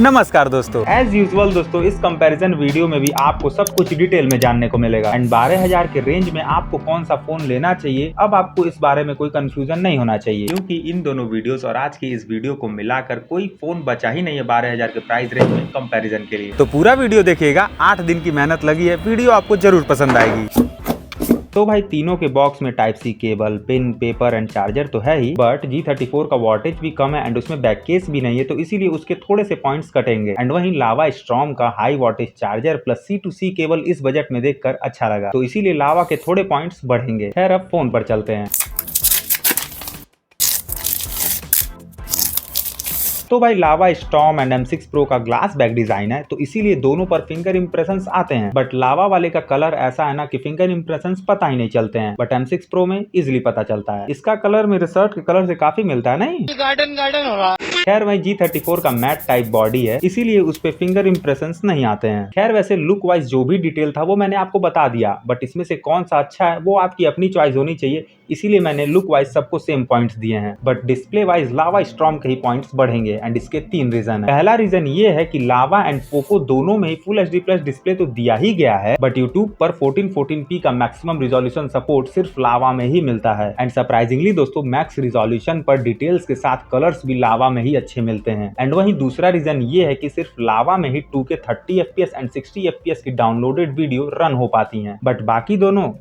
नमस्कार दोस्तों, as usual दोस्तों इस कंपैरिजन वीडियो में भी आपको सब कुछ डिटेल में जानने को मिलेगा एंड 12,000 के रेंज में आपको कौन सा फोन लेना चाहिए। अब आपको इस बारे में कोई कंफ्यूजन नहीं होना चाहिए क्योंकि इन दोनों वीडियोस और आज की इस वीडियो को मिलाकर कोई फोन बचा ही नहीं है 12,000 के प्राइस रेंज में कंपैरिजन के लिए। तो पूरा वीडियो देखिएगा, 8 दिन की मेहनत लगी है, वीडियो आपको जरूर पसंद आएगी। तो भाई तीनों के बॉक्स में type C cable, pin, paper and charger तो है ही, बट G34 का वॉटेज भी कम है एंड उसमें बैक केस भी नहीं है, तो इसीलिए उसके थोड़े से पॉइंट्स कटेंगे। एंड वहीं लावा स्ट्रॉम का high wattage charger plus C2C cable इस बजट में देखकर अच्छा लगा, तो इसीलिए लावा के थोड़े पॉइंट्स बढ़ेंगे। खैर अब फोन पर चलते हैं। तो भाई लावा स्टॉर्म एंड M6 Pro का ग्लास बैक डिजाइन है, तो इसीलिए दोनों पर फिंगर इंप्रेशंस आते हैं, बट लावा वाले का कलर ऐसा है ना कि फिंगर इंप्रेशंस पता ही नहीं चलते हैं, बट M6 Pro में इजिली पता चलता है। इसका कलर मेरे शर्ट के कलर से काफी मिलता है, नहीं गार्डन हो रहा। खैर वही G34 का मैट टाइप बॉडी है, इसीलिए उस पे फिंगर इंप्रेशंस नहीं आते हैं। खैर वैसे लुक वाइज जो भी डिटेल था वो मैंने आपको बता दिया, बट इसमें से कौन सा अच्छा है वो आपकी अपनी चॉइस होनी चाहिए, इसीलिए मैंने लुक वाइज सबको सेम पॉइंट्स दिए हैं। But display wise lava storm के ही पॉइंट्स बढ़ेंगे एंड इसके 3 रीजन है। पहला रीजन ये है कि लावा एंड पोको दोनों में ही फुल HD प्लस डिस्प्ले तो दिया ही गया है, बट यूट्यूब पर 1440p का मैक्सिमम रिजोल्यूशन सपोर्ट सिर्फ लावा में ही मिलता है। एंड सरप्राइजिंगली दोस्तों मैक्स रिजोल्यूशन पर डिटेल्स के साथ कलर्स भी लावा में ही अच्छे मिलते हैं। एंड वहीं दूसरा रीजन ये है कि सिर्फ लावा में ही 2K 30 FPS एंड 60 FPS की डाउनलोडेड वीडियो रन हो पाती है, बट बाकी दोनों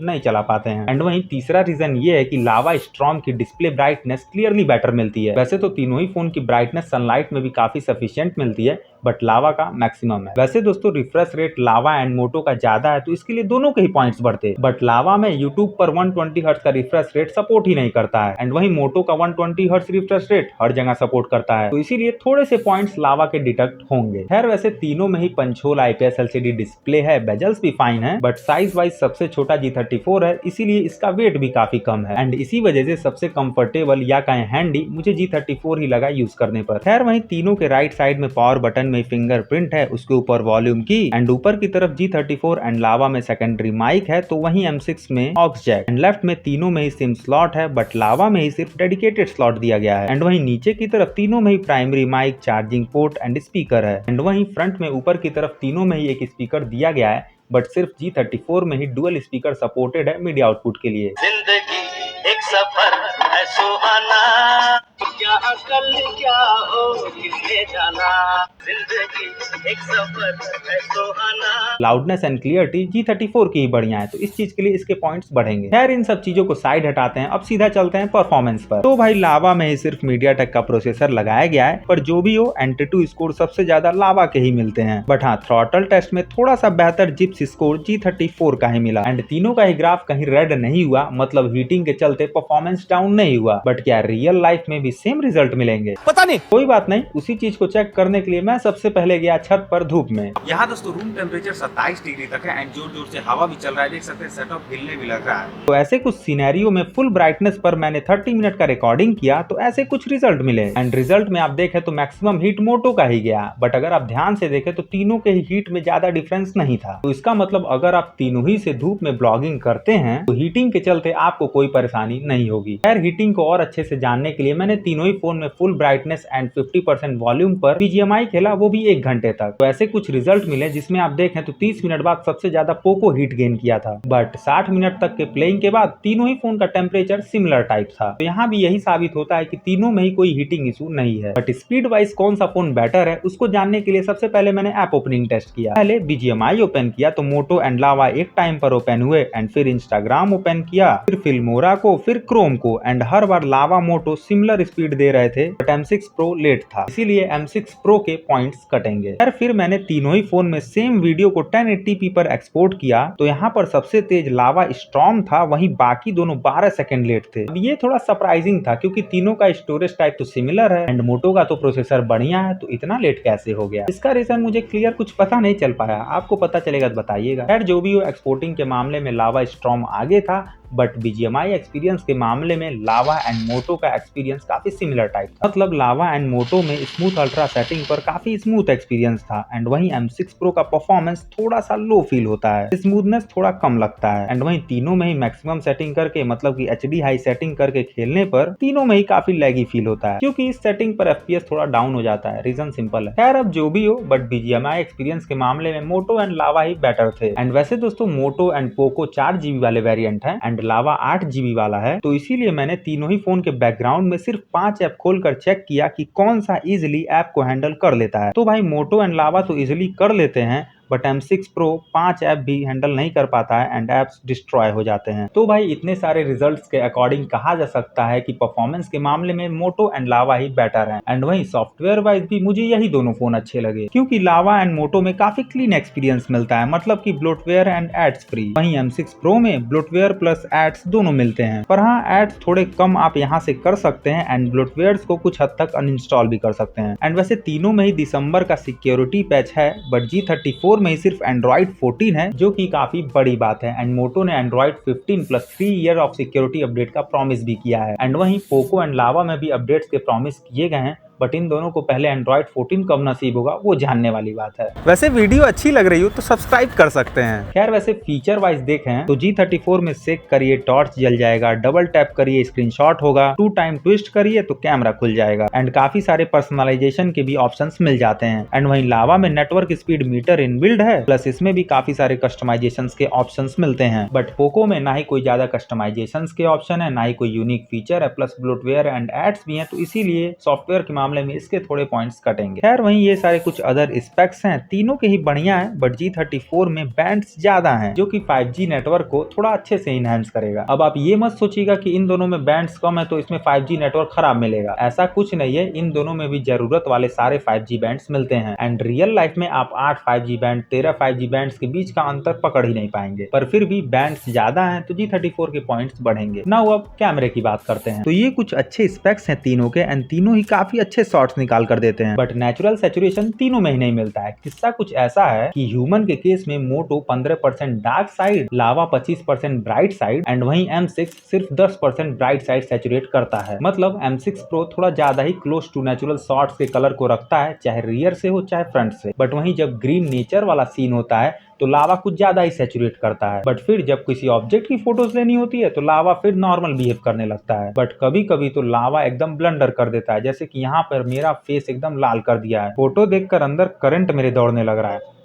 नहीं चला पाते हैं। एंड वहीं तीसरा रीजन ये है कि लावा स्ट्रॉम की डिस्प्ले ब्राइटनेस क्लियरली बेटर मिलती है। वैसे तो तीनों ही फोन की ब्राइटनेस सनलाइट में भी काफी सफिशिएंट मिलती है, बट लावा का मैक्सिमम है। वैसे दोस्तों रिफ्रेश रेट लावा एंड मोटो का ज्यादा है, तो इसके लिए दोनों के ही पॉइंट्स बढ़ते, बट लावा में यूट्यूब पर 120 हर्ट्ज का रिफ्रेश रेट सपोर्ट ही नहीं करता है, एंड वहीं मोटो का 120 हर्ट्ज रिफ्रेश रेट हर जगह सपोर्ट करता है, तो इसीलिए थोड़े से पॉइंट्स लावा के डिडक्ट होंगे। खैर वैसे तीनों में ही पंचोल IPS LCD डिस्प्ले है, बेजल्स भी फाइन है, बट साइज वाइज सबसे छोटा G34 है, इसीलिए इसका वेट भी काफी कम है, एंड इसी वजह से सबसे कंफर्टेबल या कहें हैंडी मुझे G34 ही लगा यूज करने पर। खैर वहीं तीनों के राइट साइड में पावर बटन में फिंगरप्रिंट है, उसके ऊपर वॉल्यूम की, एंड ऊपर की तरफ G34 एंड लावा में सेकेंडरी माइक है, तो वहीं M6 में ऑक्स जैक, एंड लेफ्ट में तीनों में ही सिम स्लॉट है, बट लावा में ही सिर्फ डेडिकेटेड स्लॉट दिया गया है। एंड वहीं नीचे की तरफ तीनों में ही primary mic, charging port and speaker है, एंड वहीं फ्रंट में ऊपर की तरफ तीनों में ही एक स्पीकर दिया गया है, बट सिर्फ G34 में ही डुअल स्पीकर सपोर्टेड है मीडिया आउटपुट के लिए। जिंदगी एक सफर है सुहाना, क्या अकल क्या हो किसने जाना, जिंदगी एक सफर है सुहाना। लाउडनेस एंड क्लियरिटी G34 की ही बढ़िया है, तो इस चीज के लिए इसके पॉइंट्स बढ़ेंगे। खैर इन सब चीजों को साइड हटाते हैं, अब सीधा चलते हैं परफॉर्मेंस पर। तो भाई लावा में ही सिर्फ मीडियाटेक का प्रोसेसर लगाया गया है, पर जो भी हो एंट्री स्कोर सबसे ज्यादा लावा के ही मिलते हैं, बट हाँ थ्रॉटल टेस्ट में थोड़ा सा बेहतर जिप्स स्कोर G34 का ही मिला, एंड तीनों का ही ग्राफ कहीं रेड नहीं हुआ, मतलब हीटिंग के चलते परफॉर्मेंस डाउन नहीं हुआ, बट क्या रियल लाइफ में भी सेम रिजल्ट मिलेंगे पता नहीं, कोई बात नहीं। उसी चीज को चेक करने के लिए मैं सबसे पहले गया छत पर धूप में। यहाँ दोस्तों रूम टेम्परेचर 27 डिग्री तक है एंड जोर जोर से हवा भी चल रहा है, देख सकते हैं सेटअप हिलने भी लग रहा है। तो ऐसे कुछ सिनेरियो में फुल ब्राइटनेस पर मैंने 30 मिनट का रिकॉर्डिंग किया, तो ऐसे कुछ रिजल्ट मिले, एंड रिजल्ट में आप देखें तो मैक्सिमम हीट मोटो का ही गया, बट अगर आप ध्यान से देखें तो तीनों के ही हीट में ज्यादा डिफरेंस नहीं था, तो इसका मतलब अगर आप तीनों ही से धूप में ब्लॉगिंग करते हैं तो हीटिंग के चलते आपको कोई परेशानी नहीं होगी। खैर हीटिंग को और अच्छे से जानने के लिए मैंने तीनों ही फोन में फुल ब्राइटनेस एंड 50% वॉल्यूम पर BGMI खेला, वो भी 1 घंटे तक, तो ऐसे कुछ रिजल्ट मिले जिसमें आप देखें तो 30 मिनट बाद सबसे ज्यादा पोको हीट गेन किया था, बट 60 मिनट तक के प्लेइंग के बाद तीनों ही फोन का टेम्परेचर सिमिलर टाइप था, तो यहाँ भी यही साबित होता है कि तीनों में ही कोई हीटिंग इशू नहीं है। बट स्पीड वाइज कौन सा फोन बेटर है उसको जानने के लिए सबसे पहले मैंने ऐप ओपनिंग टेस्ट किया। पहले BGMI ओपन किया तो मोटो एंड लावा एक टाइम पर ओपन हुए, एंड फिर इंस्टाग्राम ओपन किया, फिर फिल्मोरा को, फिर क्रोम को, एंड हर बार लावा मोटो सिमिलर स्पीड दे रहे थे, बट M6 Pro लेट था, इसीलिए M6 Pro के पॉइंट्स कटेंगे। फिर मैंने तीनों ही फोन में सेम वीडियो को 1080p पर एक्सपोर्ट किया, तो यहाँ पर सबसे तेज लावा स्टॉर्म था, वहीं बाकी दोनों 12 सेकंड लेट थे। अब ये थोड़ा सरप्राइजिंग था क्योंकि तीनों का स्टोरेज टाइप तो सिमिलर है एंड मोटो का तो प्रोसेसर बढ़िया है, तो इतना लेट कैसे हो गया? इसका रीजन मुझे क्लियर कुछ पता नहीं चल पाया, आपको पता चलेगा तो बताइएगा। खैर जो भी हो एक्सपोर्टिंग के मामले में लावा स्टॉर्म आगे था, बट BGMI एक्सपीरियंस के मामले में लावा एंड मोटो का एक्सपीरियंस काफी सिमिलर टाइप था। मतलब लावा एंड मोटो में स्मूथ अल्ट्रा सेटिंग पर काफी स्मूथ एक्सपीरियंस था एंड वहीं M6 Pro का परफॉर्मेंस थोड़ा सा लो फील होता है, स्मूथनेस थोड़ा कम लगता है एंड वहीं तीनों में ही मैक्सिमम सेटिंग करके मतलब कि HD हाई सेटिंग करके खेलने पर तीनों में ही काफी लैगी फील होता है, क्योंकि इस सेटिंग पर FPS थोड़ा डाउन हो जाता है। रीजन सिंपल है। खैर अब जो भी हो, बट BGMI एक्सपीरियंस के मामले में मोटो एंड लावा ही बेटर थे। एंड वैसे दोस्तों मोटो एंड पोको 4GB वाले वेरिएंट है एंड लावा 8GB वाला है, तो इसीलिए मैंने तीनों ही फोन के बैकग्राउंड में सिर्फ 5 ऐप खोलकर चेक किया कि कौन सा इजिली ऐप को हैंडल कर लेता है। तो भाई मोटो एंड लावा तो इजिली कर लेते हैं, बट M6 Pro 5 ऐप भी हैंडल नहीं कर पाता है एंड ऐप्स डिस्ट्रॉय हो जाते हैं। तो भाई इतने सारे रिजल्ट्स के अकॉर्डिंग कहा जा सकता है कि परफॉर्मेंस के मामले में मोटो एंड लावा ही बेटर है एंड वहीं सॉफ्टवेयर वाइज भी मुझे यही दोनों फोन अच्छे लगे, क्योंकि लावा एंड मोटो में काफी क्लीन एक्सपीरियंस मिलता है, मतलब कि ब्लोटवेयर एंड एड्स फ्री। वहीं M6 Pro में ब्लोटवेयर प्लस एड्स दोनों मिलते हैं, पर हाँ एड्स थोड़े कम आप यहाँ से कर सकते हैं एंड ब्लोटवेयर को कुछ हद तक अनइंस्टॉल भी कर सकते हैं। एंड वैसे तीनों में ही दिसंबर का सिक्योरिटी पैच है, बट G34 में ही सिर्फ Android 14 है, जो कि काफी बड़ी बात है एंड मोटो ने Android 15 plus 3 year of security update का प्रॉमिस भी किया है एंड वहीं पोको एंड लावा में भी अपडेट्स के प्रॉमिस किए गए हैं, बट इन दोनों को पहले Android 14 कब नसीब होगा वो जानने वाली बात है। वैसे वीडियो अच्छी लग रही हो तो सब्सक्राइब कर सकते हैं। खैर वैसे फीचर वाइज देखें तो G34 में सेक करिए टॉर्च जल जाएगा, डबल टैप करिए स्क्रीनशॉट होगा, 2 टाइम ट्विस्ट करिए तो कैमरा खुल जाएगा एंड काफी सारे पर्सनलाइजेशन के भी ऑप्शंस मिल जाते हैं एंड वहीं लावा में नेटवर्क स्पीड मीटर इनबिल्ड है, प्लस इसमें भी काफी सारे कस्टमाइजेशन के ऑप्शंस मिलते हैं। बट पोको में ना ही कोई ज्यादा कस्टमाइजेशन के ऑप्शन है, ना ही कोई यूनिक फीचर है, प्लस ब्लोटवेयर एंड एड्स भी है, तो इसीलिए सॉफ्टवेयर के मामले में इसके थोड़े पॉइंट्स कटेंगे। खैर वहीं ये सारे कुछ अदर स्पेक्स हैं, तीनों के ही बढ़िया हैं, बट G34 में बैंड्स ज्यादा हैं, जो कि 5G नेटवर्क को थोड़ा अच्छे से इनहैंस करेगा। अब आप ये मत सोचिएगा कि इन दोनों में बैंड्स कम है तो इसमें 5G नेटवर्क खराब मिलेगा, ऐसा कुछ नहीं है। इन दोनों में भी जरूरत वाले सारे 5G बैंड्स मिलते हैं एंड रियल लाइफ में आप 8 5G बैंड 13 5G बैंड्स के बीच का अंतर पकड़ ही नहीं पाएंगे, पर फिर भी बैंड्स ज्यादा हैं तो G34 के पॉइंट्स बढ़ेंगे। नाउ अब कैमरे की बात करते हैं, तो ये कुछ अच्छे स्पेक्स हैं तीनों के एंड तीनों ही काफी अच्छे शॉट्स निकाल कर देते हैं, बट नेचुरल सैचुरेशन तीनों में ही नहीं मिलता है। किस्सा कुछ ऐसा है कि ह्यूमन के केस में मोटो 15% dark side, lava 25% bright side and वहीं M6 सिर्फ 10% ब्राइट साइड सैचुरेट करता है। मतलब M6 Pro थोड़ा ज्यादा ही क्लोज टू नेचुरल शॉट्स के कलर को रखता है, चाहे रियर से हो चाहे फ्रंट से। बट वहीं जब ग्रीन नेचर वाला सीन होता है तो लावा कुछ ज्यादा ही सैचुरेट करता है, बट फिर जब किसी ऑब्जेक्ट की फोटोज लेनी होती है तो लावा फिर नॉर्मल बिहेव करने लगता है। बट कभी कभी तो लावा एकदम ब्लंडर कर देता है, जैसे कि यहाँ पर मेरा फेस एकदम लाल कर दिया है, फोटो देखकर अंदर करंट मेरे दौड़ने लग रहा है।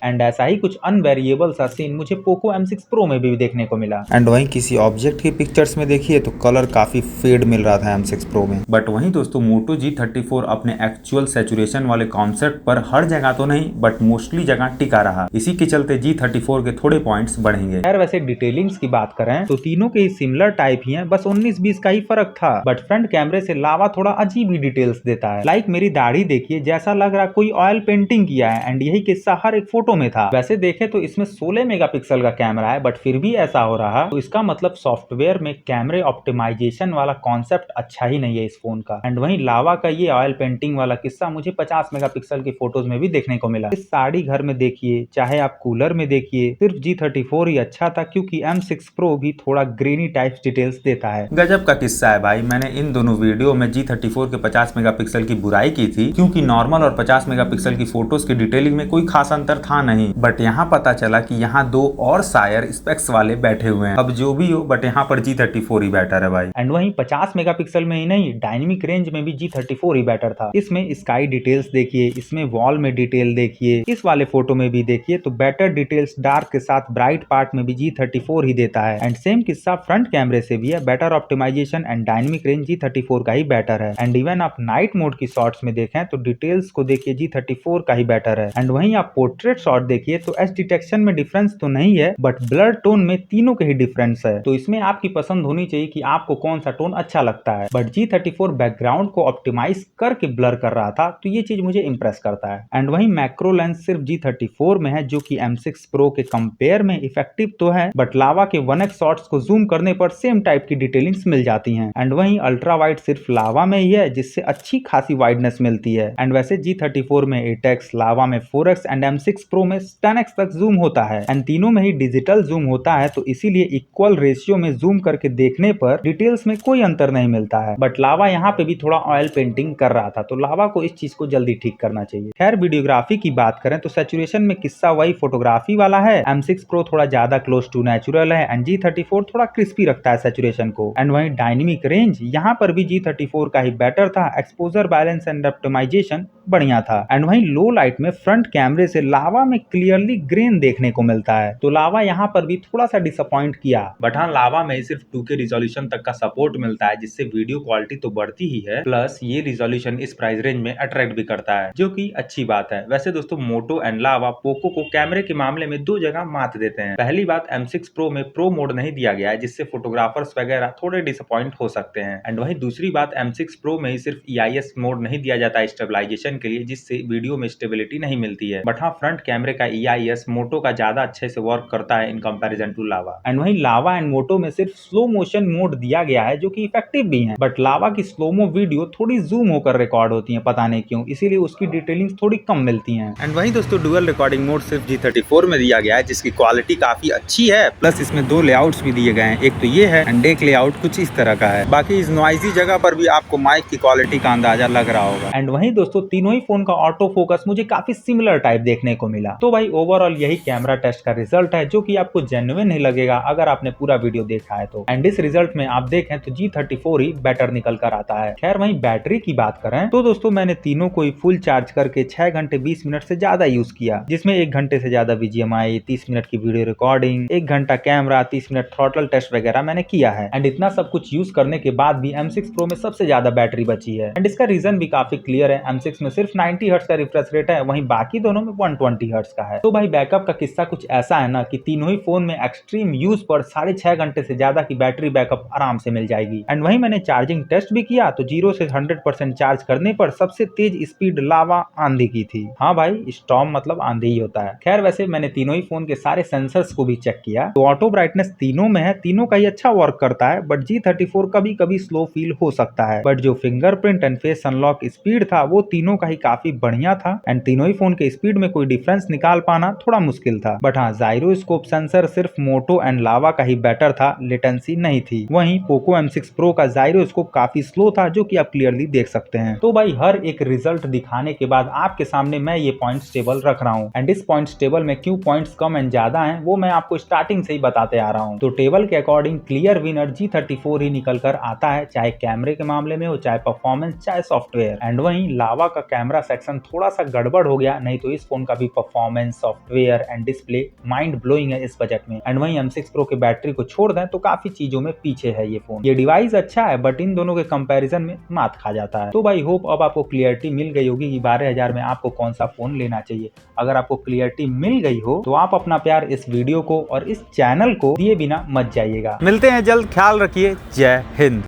एंड ऐसा ही कुछ अनवेरिएबल सा सीन मुझे पोको M6 Pro में भी देखने को मिला। एंड वहीं किसी ऑब्जेक्ट की पिक्चर्स में देखिए तो कलर काफी फेड मिल रहा था M6 Pro में। बट वहीं दोस्तों मोटो G34 अपने एक्चुअल सैचुरेशन वाले कॉन्सेप्ट पर हर जगह तो नहीं बट मोस्टली जगह टिका रहा, इसी के चलते G34 के थोड़े पॉइंट्स बढ़ेंगे। यार वैसे डिटेलिंग्स की बात करें तो तीनों के ही सिमिलर टाइप ही हैं, बस 19-20 का ही फर्क था। बट फ्रंट कैमरे से लावा थोड़ा अजीब ही डिटेल्स देता है, लाइक मेरी दाढ़ी देखिए, जैसा लग रहा कोई ऑयल पेंटिंग किया है एंड यही किस्सा हर एक फोटो में था। वैसे देखे तो इसमें 16 मेगापिक्सल का कैमरा है, बट फिर भी ऐसा हो रहा तो इसका मतलब सॉफ्टवेयर में कैमरे ऑप्टिमाइजेशन वाला कॉन्सेप्ट अच्छा ही नहीं है इस फोन का। एंड वहीं लावा का ये ऑयल पेंटिंग वाला किस्सा मुझे 50 मेगापिक्सल की फोटोज में भी देखने को मिला। इस साड़ी घर में देखिए चाहे आप कूलर में देखिए, सिर्फ G34 ही अच्छा था, क्योंकि M6 Pro भी थोड़ा ग्रेनी टाइप डिटेल्स देता है। गजब का किस्सा है भाई। मैंने इन दोनों वीडियो में G34 के 50 मेगापिक्सल की बुराई की थी, क्योंकि नॉर्मल और 50 मेगापिक्सल की फोटोज की डिटेलिंग में कोई खास अंतर था नहीं, बट यहाँ पता चला कि यहाँ दो और शायर स्पेक्स वाले बैठे हुए हैं। अब जो भी हो बट यहाँ पर G34 ही बेटर है भाई। एंड वहीं 50 मेगापिक्सल में ही नहीं, डायनेमिक रेंज में भी G34 ही बेटर था। इसमें स्काई डिटेल्स देखिए, इसमें वॉल में डिटेल देखिए, इस वाले फोटो में भी देखिए तो बेटर डिटेल्स डार्क के साथ ब्राइट पार्ट में भी G34 ही देता है। एंड सेम किस्सा फ्रंट कैमरे से भी है, better optimization and dynamic range G34 का ही बेटर है। एंड इवन आप नाइट मोड की शॉट्स में देखें तो डिटेल्स को देखिए G34 का ही बेटर है। एंड वहीं आप पोर्ट्रेट शॉट देखिए तो एज डिटेक्शन में डिफरेंस तो नहीं है, बट ब्लर टोन में तीनों के ही डिफरेंस है, तो इसमें आपकी पसंद होनी चाहिए कि आपको कौन सा टोन अच्छा लगता है। बट G34 बैकग्राउंड को ऑप्टिमाइज करके ब्लर कर रहा था, तो ये चीज मुझे इंप्रेस करता है। एंड वहीं मैक्रो लेंस सिर्फ G34 में है, जो कि M6 Pro के कंपेयर में इफेक्टिव तो है, बट लावा के 1x शॉट्स को जूम करने पर सेम टाइप की डिटेलिंग्स मिल जाती हैं। एंड वहीं अल्ट्रा वाइड सिर्फ लावा में ही है, जिससे अच्छी खासी वाइडनेस मिलती है। एंड वैसे G34 में 8x, लावा में 4x एंड M6 Pro में 10x तक जूम होता है एंड तीनों में ही डिजिटल जूम होता है, तो इसीलिए इक्वल रेशियो में जूम करके देखने पर डिटेल्स में कोई अंतर नहीं मिलता है। बट लावा यहाँ पे भी थोड़ा ऑयल पेंटिंग कर रहा था, तो लावा को इस चीज को जल्दी ठीक करना चाहिए। खैर वीडियोग्राफी की बात करें तो सैचुरेशन में किस्सा वही फोटोग्राफी वाला है। M6 Pro थोड़ा ज्यादा क्लोज टू नेचुरल है एंड G34 थोड़ा क्रिस्पी रखता है सैचुरेशन को। एंड वहीं डायनेमिक रेंज यहाँ पर भी G34 का ही बेटर था। एक्सपोजर बैलेंस एंड ऑप्टिमाइजेशन बढ़िया था। एंड वहीं लो लाइट में फ्रंट कैमरे से लावा में क्लियरली ग्रेन देखने को मिलता है, तो लावा यहाँ पर भी थोड़ा सा डिसअपॉइंट किया। बट हाँ, लावा में सिर्फ 2K रिजोल्यूशन तक का सपोर्ट मिलता है, जिससे वीडियो क्वालिटी तो बढ़ती ही है, प्लस ये रिजोल्यूशन इस प्राइस रेंज में अट्रैक्ट भी करता है, जो कि अच्छी बात है। वैसे दोस्तों, मोटो एंड लावा पोको को कैमरे के मामले में दो जगह मात देते हैं। पहली बात, M6 Pro में प्रो मोड नहीं दिया गया है, जिससे फोटोग्राफर्स वगैरह थोड़े डिसअपॉइंट हो सकते हैं। एंड वहीं दूसरी बात, M6 Pro में ही सिर्फ EIS मोड नहीं दिया जाता है स्टेबलाइजेशन के लिए, जिससे वीडियो में स्टेबिलिटी नहीं मिलती है। बट हाँ, फ्रंट कैमरे का EIS मोटो का ज्यादा अच्छे से वर्क करता है in comparison to Lava. And वहीं लावा एंड मोटो में सिर्फ स्लो मोशन मोड दिया गया है, जो कि इफेक्टिव भी है। बट लावा की स्लोमो वीडियो थोड़ी जूम होकर रिकॉर्ड होती है, पता नहीं क्यों, इसीलिए उसकी डिटेलिंग थोड़ी कम मिलती है। एंड वहीं दोस्तों, डुअल रिकॉर्डिंग मोड सिर्फ G34 में दिया गया है, जिसकी क्वालिटी काफी अच्छी है, प्लस इसमें दो लेआउट्स भी दिए गए हैं। एक तो ये है एंड एक लेआउट कुछ इस तरह का है। बाकी इस नॉइजी जगह पर भी आपको माइक की क्वालिटी का अंदाजा लग रहा होगा। एंड वहीं दोस्तों, तीनों ही फोन का ऑटो फोकस मुझे काफी सिमिलर टाइप देखने को मिला। तो भाई ओवरऑल यही कैमरा टेस्ट का रिजल्ट है, जो कि आपको जेन्युइन ही लगेगा अगर आपने पूरा वीडियो देखा है तो। एंड इस रिजल्ट में आप देखें तो G34 ही बेटर निकल कर आता है। खैर वहीं बैटरी की बात करें तो दोस्तों, मैंने तीनों को ही फुल चार्ज करके 6 घंटे 20 मिनट से ज्यादा यूज किया, जिसमें 1 घंटे से ज्यादा BGMI, 30 मिनट की वीडियो रिकॉर्डिंग, 1 घंटा कैमरा, 30 मिनट थ्रॉटल टेस्ट वगैरह मैंने किया है। एंड इतना सब कुछ यूज करने के बाद भी M6 Pro में सबसे ज्यादा बैटरी बची है। एंड इसका रीजन भी काफी क्लियर है। M6 में सिर्फ 90 हर्ट्ज का रिफ्रेश रेट है, वहीं बाकी दोनों में 120 हर्ट्ज का है। तो भाई बैकअप का किस्सा कुछ ऐसा है ना कि तीनों ही फोन में एक्सट्रीम यूज पर 6.5 घंटे से ज्यादा की बैटरी बैकअप आराम से मिल जाएगी। एंड वहीं मैंने चार्जिंग टेस्ट भी किया तो 0 से 100% चार्ज करने पर सबसे तेज स्पीड लावा आंधी की थी। हाँ भाई, स्टॉर्म मतलब आंधी ही होता है। खैर वैसे मैंने तीनों ही फोन के सारे सेंसर्स को भी चेक किया, तो ऑटो ब्राइटनेस तीनों में है, तीनों का ही अच्छा वर्क करता है। बट G34 कभी कभी स्लो फील हो सकता है, बट जो fingerprint and face unlock speed था वो तीनों का ही काफी बढ़िया था। एंड तीनों ही फोन के स्पीड में कोई डिफरेंस निकाल पाना थोड़ा मुश्किल था। बट हाँ, जायरोस्कोप सेंसर सिर्फ मोटो एंड लावा का ही बेटर था, लेटेंसी नहीं थी। वहीं पोको M6 Pro का जायरोस्कोप काफी स्लो था, जो कि आप क्लियरली देख सकते हैं। तो भाई हर एक रिजल्ट दिखाने के बाद आपके सामने मैं ये पॉइंट्स टेबल रख रहा हूँ। एंड इस पॉइंट्स टेबल में क्यों पॉइंट्स कम एंड ज्यादा हैं वो मैं आपको स्टार्टिंग से ही बताते आ रहा हूँ। तो टेबल के अकॉर्डिंग क्लियर विनर G34 ही निकल कर आता है, चाहे कैमरे के मामले में हो, चाहे परफॉर्मेंस, चाहे सॉफ्टवेयर। एंड वहीं लावा का कैमरा सेक्शन थोड़ा सा गड़बड़ हो गया, नहीं तो इस फोन का भी performance, software and display mind blowing है इस बजट में। एंड वहीं M6 Pro के बैटरी को छोड़ दें तो काफी चीजों में पीछे है ये फोन। ये डिवाइस अच्छा है बट इन दोनों के कंपैरिजन में मात खा जाता है। तो भाई होप अब आपको क्लियरिटी मिल गई होगी कि 12,000 में आपको कौन सा फोन लेना चाहिए। अगर आपको क्लियरिटी मिल गई हो तो आप अपना प्यार इस वीडियो को और इस चैनल को दिए बिना मत जाइएगा। मिलते हैं जल्द, ख्याल रखिए, जय हिंद।